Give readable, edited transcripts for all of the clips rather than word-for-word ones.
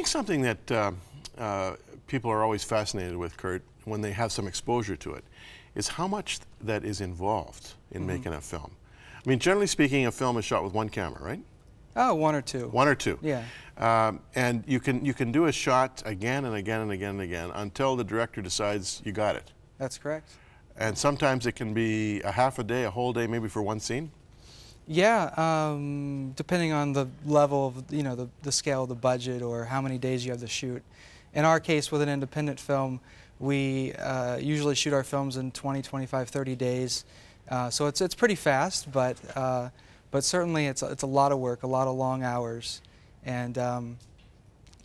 something that people are always fascinated with, Kurt, when they have some exposure to it, is how much that is involved in making a film. I mean, generally speaking, a film is shot with one camera, right? Oh, one or two. One or two. Yeah. And you can do a shot again and again and again and again until the director decides you got it. That's correct. And sometimes it can be a half a day, a whole day, maybe for one scene. Yeah, depending on the level of, the scale of the budget or how many days you have to shoot. In our case, with an independent film, we usually shoot our films in 20, 25, 30 days. So it's pretty fast, but certainly it's a lot of work, a lot of long hours, and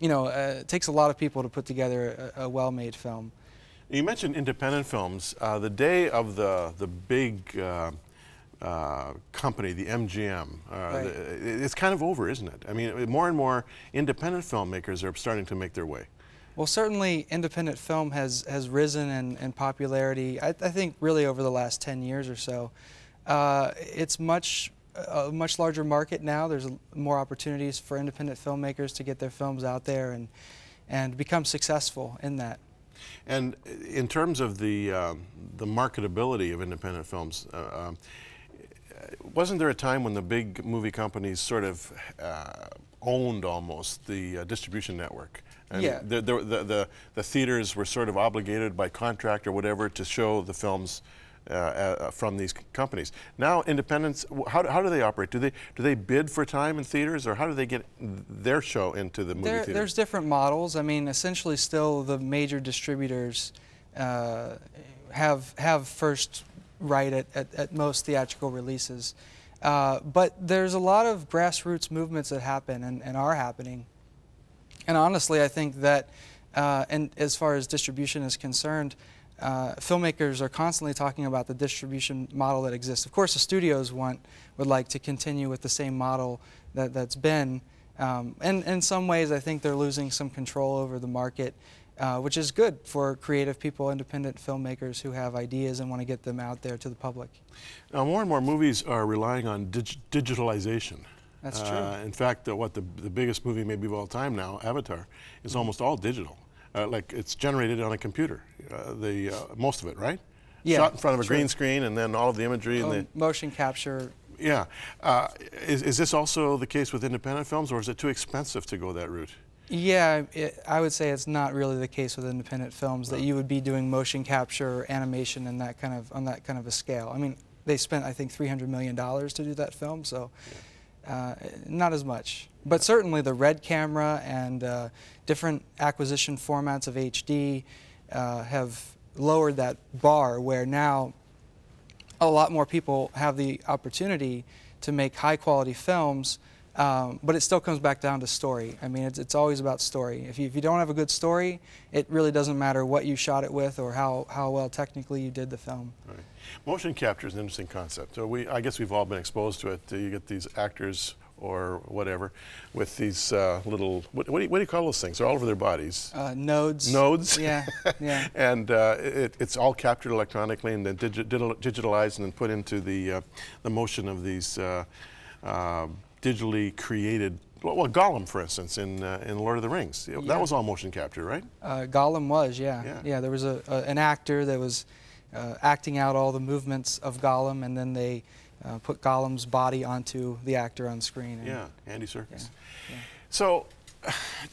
it takes a lot of people to put together a well-made film. You mentioned independent films. The day of the big company, the MGM, Right. it's kind of over, isn't it? I mean, more and more independent filmmakers are starting to make their way. Well, certainly independent film has risen in popularity, I think really over the last 10 years or so. It's a much larger market now. There's more opportunities for independent filmmakers to get their films out there and become successful in that. And in terms of the marketability of independent films, wasn't there a time when the big movie companies sort of owned almost the distribution network? And yeah. The theaters were sort of obligated by contract or whatever to show the films from these companies. Now, independents, how do they operate? Do they bid for time in theaters, or how do they get their show into the movie theater? There's different models. I mean, essentially, still the major distributors have first right at most theatrical releases, but there's a lot of grassroots movements that happen and are happening. And honestly, I think that, and as far as distribution is concerned, filmmakers are constantly talking about the distribution model that exists. Of course, the studios would like to continue with the same model that's been. And in some ways, I think they're losing some control over the market, which is good for creative people, independent filmmakers who have ideas and want to get them out there to the public. Now, more and more movies are relying on digitalization. That's true. In fact, the biggest movie maybe of all time now, Avatar, is almost all digital. Like it's generated on a computer, most of it, right? Yeah, shot in front of a green screen, and then all of the imagery and the motion capture. Yeah, is this also the case with independent films, or is it too expensive to go that route? Yeah, I would say it's not really the case with independent films that you would be doing motion capture or animation in that on that kind of a scale. I mean, they spent I think $300 million to do that film, so. Yeah. Not as much, but certainly the red camera and different acquisition formats of HD have lowered that bar, where now a lot more people have the opportunity to make high quality films, but it still comes back down to story. I mean, it's always about story. If you don't have a good story, it really doesn't matter what you shot it with or how well technically you did the film. Right. Motion capture is an interesting concept. So I guess we've all been exposed to it. You get these actors or whatever with these little, what do you call those things? They're all over their bodies. Nodes. Nodes? Yeah, yeah. And it's all captured electronically and then digitalized and then put into the motion of these digitally created, well, Gollum, for instance, in Lord of the Rings. Yeah. That was all motion capture, right? Gollum was, yeah. Yeah, there was an actor that was acting out all the movements of Gollum, and then they put Gollum's body onto the actor on screen. And, yeah, Andy Serkis. Yeah, yeah. So,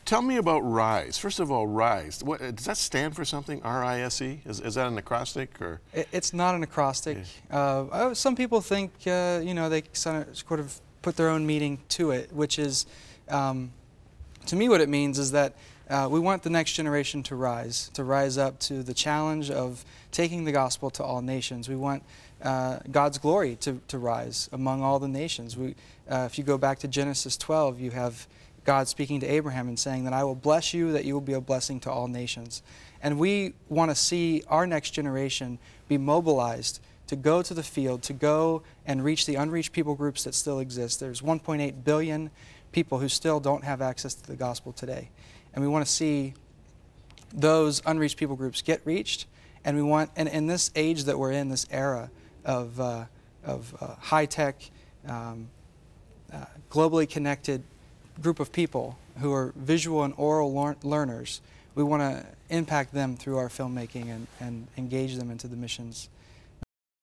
tell me about RISE. First of all, RISE. Does that stand for something? R-I-S-E? Is that an acrostic, or? It's not an acrostic. Yeah. Some people think they sort of put their own meaning to it, which is, to me, what it means is that we want the next generation to rise up to the challenge of taking the gospel to all nations. We want God's glory to rise among all the nations. If you go back to Genesis 12, you have God speaking to Abraham and saying that I will bless you, that you will be a blessing to all nations. And we want to see our next generation be mobilized to go to the field, to go and reach the unreached people groups that still exist. There's 1.8 billion people who still don't have access to the gospel today. And we want to see those unreached people groups get reached. And we want, and in this age that we're in, this era of high-tech, globally connected group of people who are visual and oral learners. We want to impact them through our filmmaking and engage them into the missions